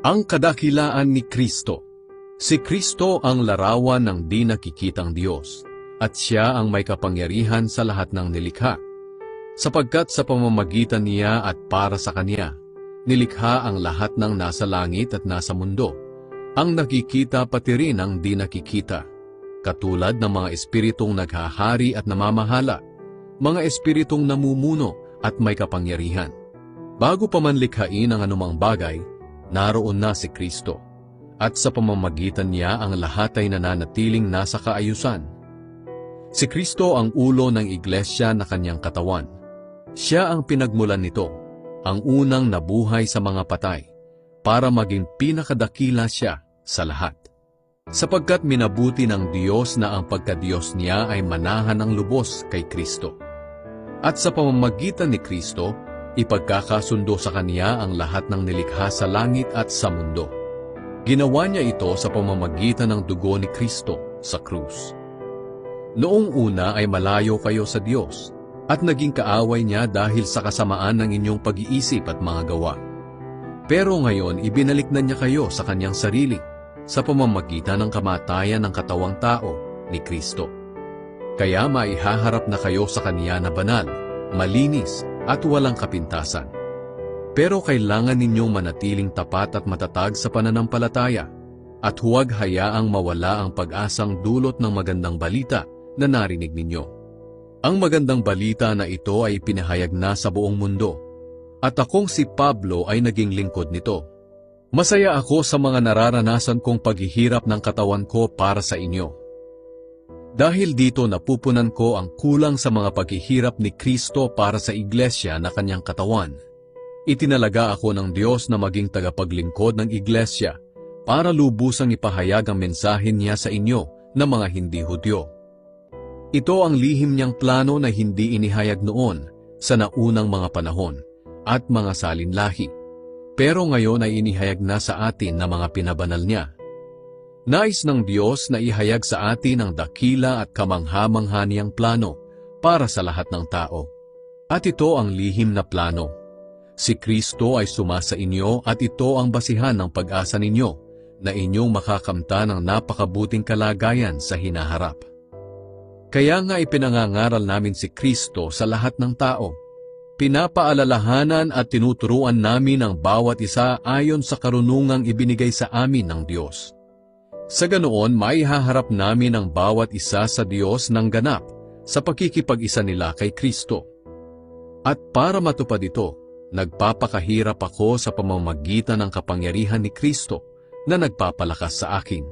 Ang kadakilaan ni Kristo. Si Kristo ang larawan ng di nakikitang Diyos, at siya ang may kapangyarihan sa lahat ng nilikha. Sapagkat sa pamamagitan niya at para sa Kanya, nilikha ang lahat ng nasa langit at nasa mundo, ang nakikita pati rin ang di nakikita, katulad ng mga espiritong naghahari at namamahala, mga espiritong namumuno at may kapangyarihan. Bago pa man likhain ang anumang bagay, naroon na si Kristo, at sa pamamagitan niya ang lahat ay nananatiling nasa kaayusan. Si Kristo ang ulo ng iglesia na kanyang katawan. Siya ang pinagmulan nito, ang unang nabuhay sa mga patay, para maging pinakadakila siya sa lahat. Sapagkat minabuti ng Diyos na ang pagkadiyos niya ay manahan ng lubos kay Kristo. At sa pamamagitan ni Kristo, ipagkakasundo sa Kanya ang lahat ng nilikha sa langit at sa mundo. Ginawa niya ito sa pamamagitan ng dugo ni Kristo sa krus. Noong una ay malayo kayo sa Diyos, at naging kaaway niya dahil sa kasamaan ng inyong pag-iisip at mga gawa. Pero ngayon ibinalik na niya kayo sa Kanyang sarili, sa pamamagitan ng kamatayan ng katawang tao ni Kristo. Kaya maihaharap na kayo sa Kanya na banal, malinis, at walang kapintasan. Pero kailangan ninyong manatiling tapat at matatag sa pananampalataya, at huwag hayaang mawala ang pag-asang dulot ng magandang balita na narinig ninyo. Ang magandang balita na ito ay pinahayag na sa buong mundo, at akong si Pablo ay naging lingkod nito. Masaya ako sa mga nararanasan kong paghihirap ng katawan ko para sa inyo. Dahil dito napupunan ko ang kulang sa mga paghihirap ni Kristo para sa iglesia na kanyang katawan. Itinalaga ako ng Diyos na maging tagapaglingkod ng iglesia para lubusang ipahayag ang mensahe niya sa inyo na mga hindi Hudyo. Ito ang lihim niyang plano na hindi inihayag noon sa naunang mga panahon at mga salinlahi, pero ngayon ay inihayag na sa atin na mga pinabanal niya. Nais ng Diyos na ihayag sa atin ang dakila at kamangha-mangha niyang plano para sa lahat ng tao. At ito ang lihim na plano. Si Kristo ay sumasa inyo at ito ang basihan ng pag-asa ninyo na inyong makakamta ng napakabuting kalagayan sa hinaharap. Kaya nga ipinangangaral namin si Kristo sa lahat ng tao. Pinapaalalahanan at tinuturuan namin ang bawat isa ayon sa karunungang ibinigay sa amin ng Diyos. Sa ganoon, maihaharap namin ang bawat isa sa Diyos ng ganap sa pakikipag-isa nila kay Kristo. At para matupad ito, nagpapakahirap ako sa pamamagitan ng kapangyarihan ni Kristo na nagpapalakas sa akin.